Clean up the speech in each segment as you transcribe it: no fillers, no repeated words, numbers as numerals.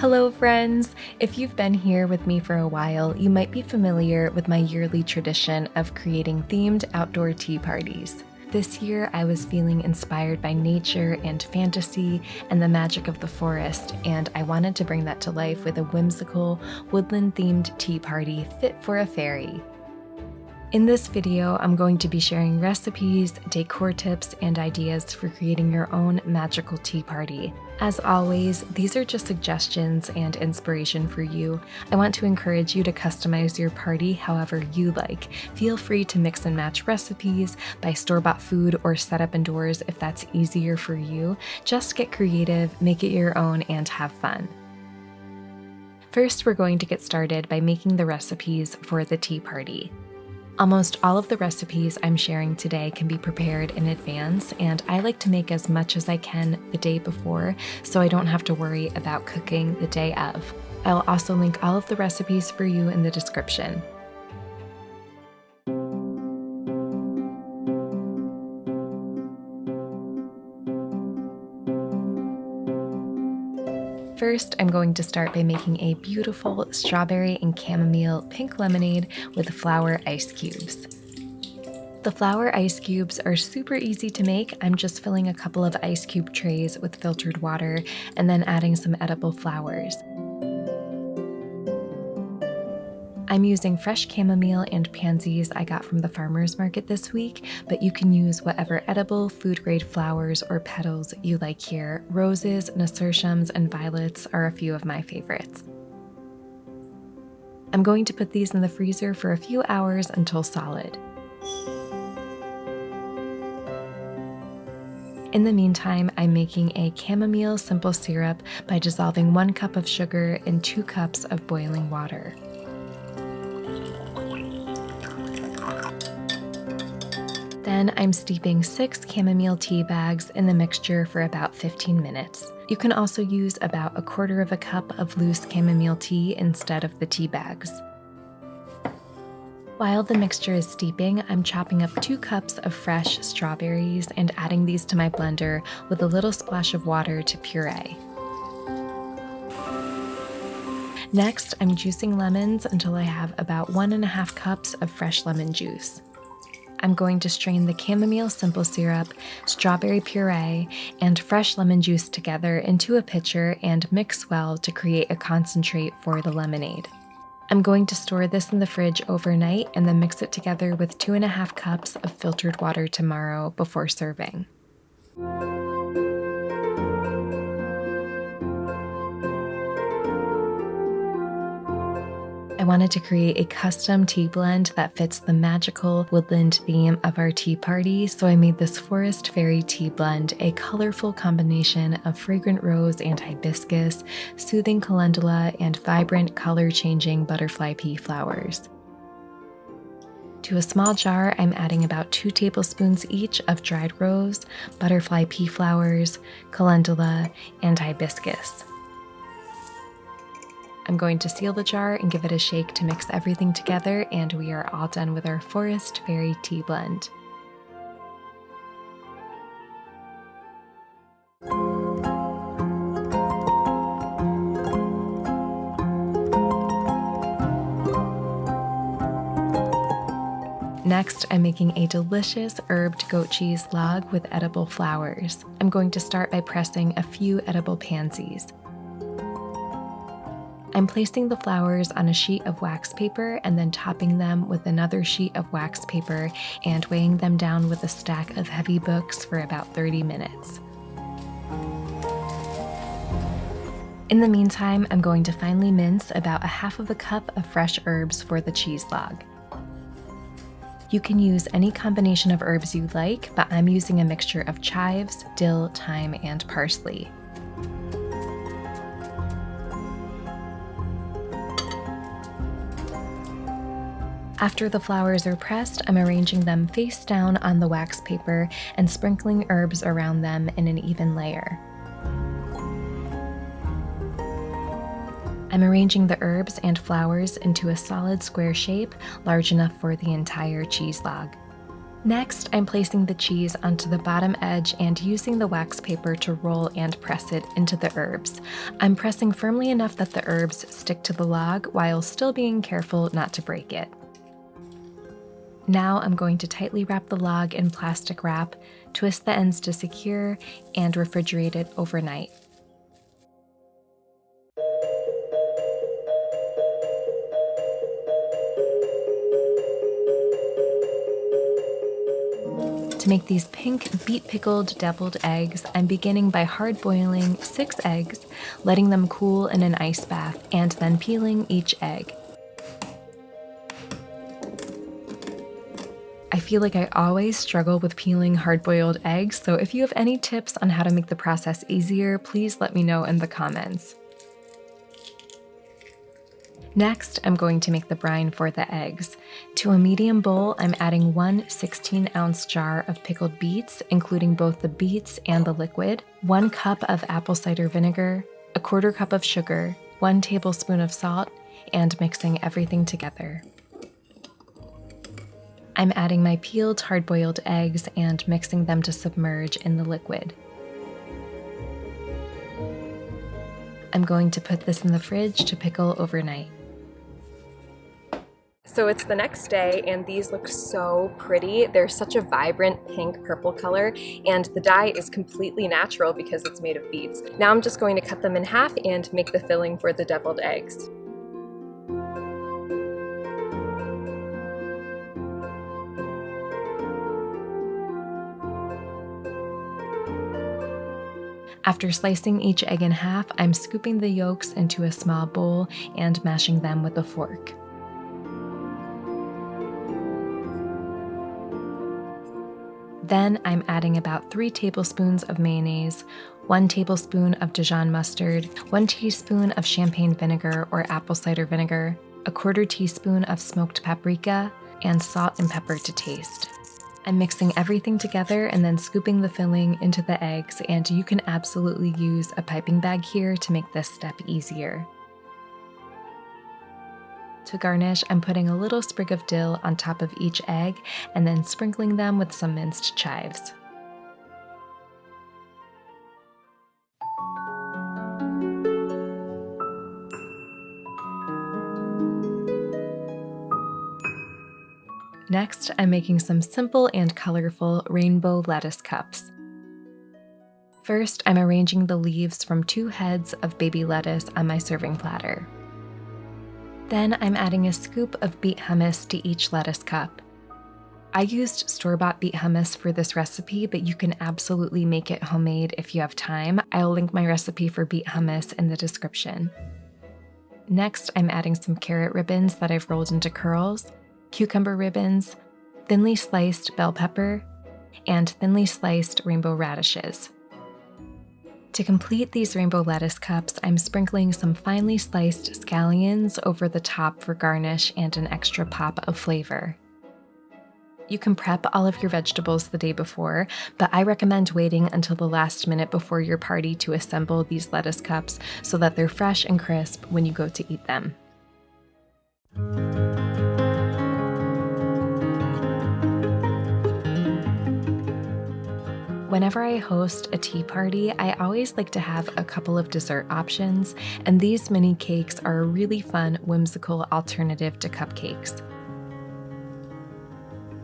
Hello friends! If you've been here with me for a while, you might be familiar with my yearly tradition of creating themed outdoor tea parties. This year I was feeling inspired by nature and fantasy and the magic of the forest, and I wanted to bring that to life with a whimsical, woodland-themed tea party fit for a fairy. In this video, I'm going to be sharing recipes, decor tips, and ideas for creating your own magical tea party. As always, these are just suggestions and inspiration for you. I want to encourage you to customize your party however you like. Feel free to mix and match recipes, buy store-bought food, or set up indoors if that's easier for you. Just get creative, make it your own, and have fun. First, we're going to get started by making the recipes for the tea party. Almost all of the recipes I'm sharing today can be prepared in advance, and I like to make as much as I can the day before so I don't have to worry about cooking the day of. I'll also link all of the recipes for you in the description. First, I'm going to start by making a beautiful strawberry and chamomile pink lemonade with flower ice cubes. The flower ice cubes are super easy to make. I'm just filling a couple of ice cube trays with filtered water and then adding some edible flowers. I'm using fresh chamomile and pansies I got from the farmer's market this week, but you can use whatever edible food-grade flowers or petals you like here. Roses, nasturtiums, and violets are a few of my favorites. I'm going to put these in the freezer for a few hours until solid. In the meantime, I'm making a chamomile simple syrup by dissolving 1 cup of sugar in 2 cups of boiling water. Then I'm steeping 6 chamomile tea bags in the mixture for about 15 minutes. You can also use about 1/4 cup of loose chamomile tea instead of the tea bags. While the mixture is steeping, I'm chopping up 2 cups of fresh strawberries and adding these to my blender with a little splash of water to puree. Next, I'm juicing lemons until I have about 1½ cups of fresh lemon juice. I'm going to strain the chamomile simple syrup, strawberry puree, and fresh lemon juice together into a pitcher and mix well to create a concentrate for the lemonade. I'm going to store this in the fridge overnight and then mix it together with 2½ cups of filtered water tomorrow before serving. I wanted to create a custom tea blend that fits the magical woodland theme of our tea party, so I made this forest fairy tea blend, a colorful combination of fragrant rose and hibiscus, soothing calendula, and vibrant color-changing butterfly pea flowers. To a small jar, I'm adding about 2 tablespoons each of dried rose, butterfly pea flowers, calendula, and hibiscus. I'm going to seal the jar and give it a shake to mix everything together, and we are all done with our forest fairy tea blend. Next, I'm making a delicious herbed goat cheese log with edible flowers. I'm going to start by pressing a few edible pansies. I'm placing the flowers on a sheet of wax paper and then topping them with another sheet of wax paper and weighing them down with a stack of heavy books for about 30 minutes. In the meantime, I'm going to finely mince about 1/2 cup of fresh herbs for the cheese log. You can use any combination of herbs you like, but I'm using a mixture of chives, dill, thyme, and parsley. After the flowers are pressed, I'm arranging them face down on the wax paper and sprinkling herbs around them in an even layer. I'm arranging the herbs and flowers into a solid square shape, large enough for the entire cheese log. Next, I'm placing the cheese onto the bottom edge and using the wax paper to roll and press it into the herbs. I'm pressing firmly enough that the herbs stick to the log while still being careful not to break it. Now I'm going to tightly wrap the log in plastic wrap, twist the ends to secure, and refrigerate it overnight. To make these pink beet-pickled deviled eggs, I'm beginning by hard boiling 6 eggs, letting them cool in an ice bath, and then peeling each egg. I feel like I always struggle with peeling hard-boiled eggs, so if you have any tips on how to make the process easier, please let me know in the comments. Next, I'm going to make the brine for the eggs. To a medium bowl, I'm adding 1 16-ounce jar of pickled beets, including both the beets and the liquid, 1 cup of apple cider vinegar, 1/4 cup of sugar, 1 tablespoon of salt, and mixing everything together. I'm adding my peeled hard-boiled eggs and mixing them to submerge in the liquid. I'm going to put this in the fridge to pickle overnight. So it's the next day and these look so pretty. They're such a vibrant pink purple color and the dye is completely natural because it's made of beets. Now I'm just going to cut them in half and make the filling for the deviled eggs. After slicing each egg in half, I'm scooping the yolks into a small bowl and mashing them with a fork. Then I'm adding about 3 tablespoons of mayonnaise, 1 tablespoon of Dijon mustard, 1 teaspoon of champagne vinegar or apple cider vinegar, 1/4 teaspoon of smoked paprika, and salt and pepper to taste. I'm mixing everything together and then scooping the filling into the eggs, and you can absolutely use a piping bag here to make this step easier. To garnish, I'm putting a little sprig of dill on top of each egg and then sprinkling them with some minced chives. Next, I'm making some simple and colorful rainbow lettuce cups. First, I'm arranging the leaves from 2 heads of baby lettuce on my serving platter. Then I'm adding a scoop of beet hummus to each lettuce cup. I used store-bought beet hummus for this recipe, but you can absolutely make it homemade if you have time. I'll link my recipe for beet hummus in the description. Next, I'm adding some carrot ribbons that I've rolled into curls, cucumber ribbons, thinly sliced bell pepper, and thinly sliced rainbow radishes. To complete these rainbow lettuce cups, I'm sprinkling some finely sliced scallions over the top for garnish and an extra pop of flavor. You can prep all of your vegetables the day before, but I recommend waiting until the last minute before your party to assemble these lettuce cups so that they're fresh and crisp when you go to eat them. Whenever I host a tea party, I always like to have a couple of dessert options, and these mini cakes are a really fun, whimsical alternative to cupcakes.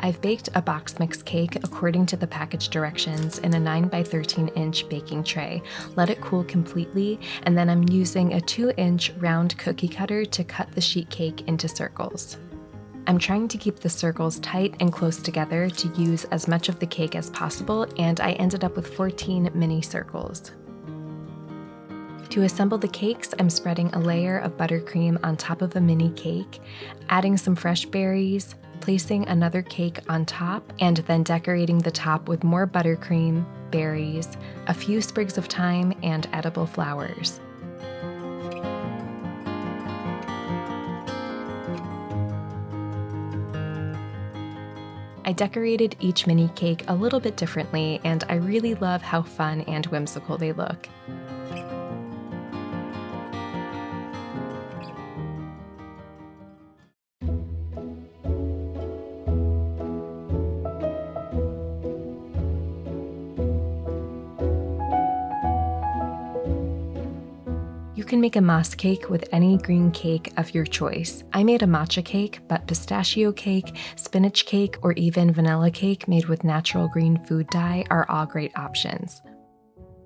I've baked a box mix cake according to the package directions in a 9 by 13 inch baking tray. Let it cool completely, and then I'm using a 2-inch round cookie cutter to cut the sheet cake into circles. I'm trying to keep the circles tight and close together to use as much of the cake as possible, and I ended up with 14 mini circles. To assemble the cakes, I'm spreading a layer of buttercream on top of a mini cake, adding some fresh berries, placing another cake on top, and then decorating the top with more buttercream, berries, a few sprigs of thyme, and edible flowers. I decorated each mini cake a little bit differently, and I really love how fun and whimsical they look. You can make a moss cake with any green cake of your choice. I made a matcha cake, but pistachio cake, spinach cake, or even vanilla cake made with natural green food dye are all great options.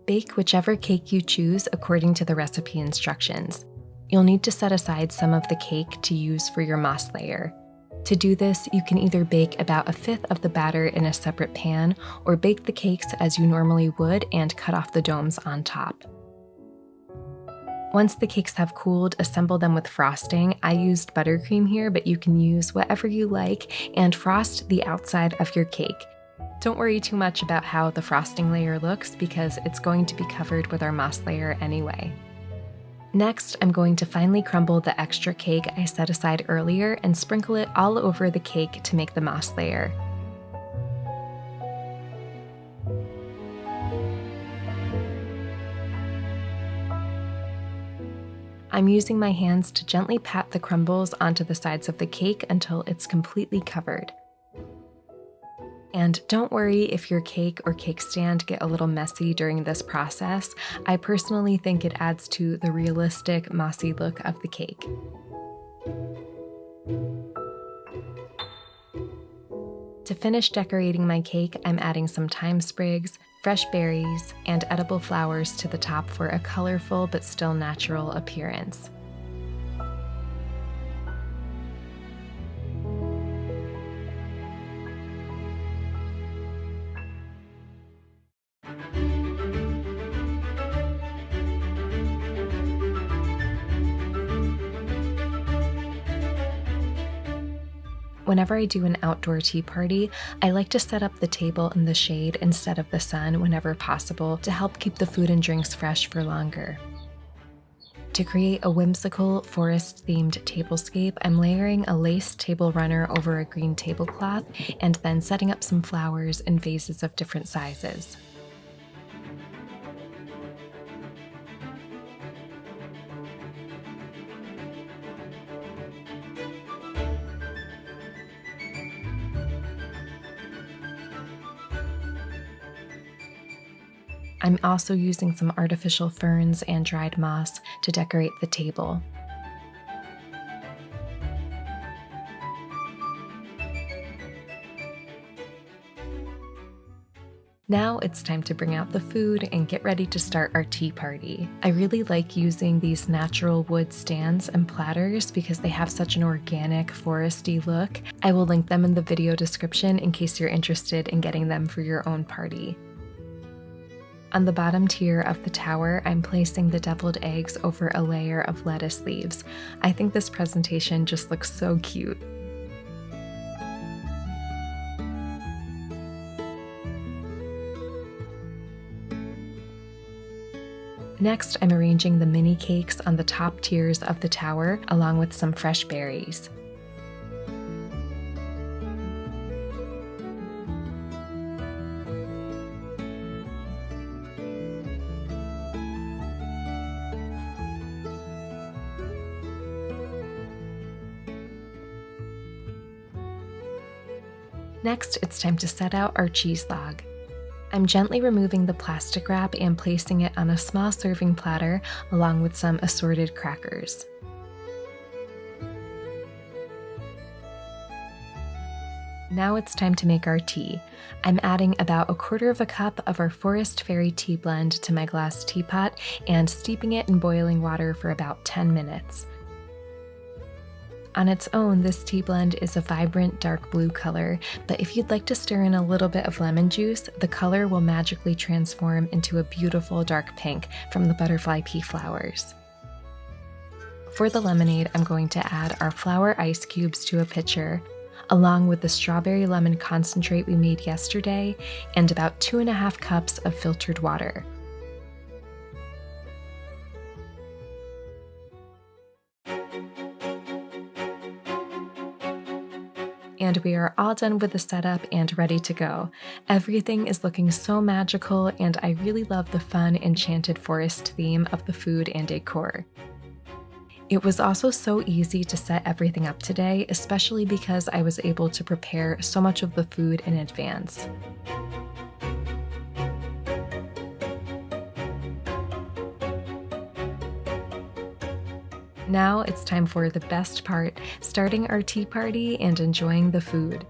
Bake whichever cake you choose according to the recipe instructions. You'll need to set aside some of the cake to use for your moss layer. To do this, you can either bake about 1/5 of the batter in a separate pan, or bake the cakes as you normally would and cut off the domes on top. Once the cakes have cooled, assemble them with frosting. I used buttercream here, but you can use whatever you like, and frost the outside of your cake. Don't worry too much about how the frosting layer looks because it's going to be covered with our moss layer anyway. Next, I'm going to finely crumble the extra cake I set aside earlier and sprinkle it all over the cake to make the moss layer. I'm using my hands to gently pat the crumbles onto the sides of the cake until it's completely covered. And don't worry if your cake or cake stand get a little messy during this process. I personally think it adds to the realistic, mossy look of the cake. To finish decorating my cake, I'm adding some thyme sprigs, fresh berries, and edible flowers to the top for a colorful but still natural appearance. Whenever I do an outdoor tea party, I like to set up the table in the shade instead of the sun whenever possible to help keep the food and drinks fresh for longer. To create a whimsical, forest-themed tablescape, I'm layering a lace table runner over a green tablecloth and then setting up some flowers in vases of different sizes. I'm also using some artificial ferns and dried moss to decorate the table. Now it's time to bring out the food and get ready to start our tea party. I really like using these natural wood stands and platters because they have such an organic, foresty look. I will link them in the video description in case you're interested in getting them for your own party. On the bottom tier of the tower, I'm placing the deviled eggs over a layer of lettuce leaves. I think this presentation just looks so cute. Next, I'm arranging the mini cakes on the top tiers of the tower, along with some fresh berries. Next, it's time to set out our cheese log. I'm gently removing the plastic wrap and placing it on a small serving platter along with some assorted crackers. Now it's time to make our tea. I'm adding about 1/4 cup of our Forest Fairy tea blend to my glass teapot and steeping it in boiling water for about 10 minutes. On its own, this tea blend is a vibrant dark blue color, but if you'd like to stir in a little bit of lemon juice, the color will magically transform into a beautiful dark pink from the butterfly pea flowers. For the lemonade, I'm going to add our flower ice cubes to a pitcher, along with the strawberry lemon concentrate we made yesterday, and about 2.5 cups of filtered water. And we are all done with the setup and ready to go. Everything is looking so magical, and I really love the fun, enchanted forest theme of the food and decor. It was also so easy to set everything up today, especially because I was able to prepare so much of the food in advance. Now it's time for the best part, starting our tea party and enjoying the food.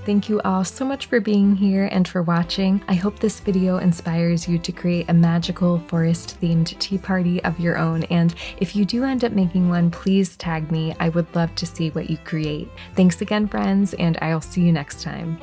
Thank you all so much for being here and for watching. I hope this video inspires you to create a magical forest-themed tea party of your own, and if you do end up making one, please tag me. I would love to see what you create. Thanks again, friends, and I'll see you next time.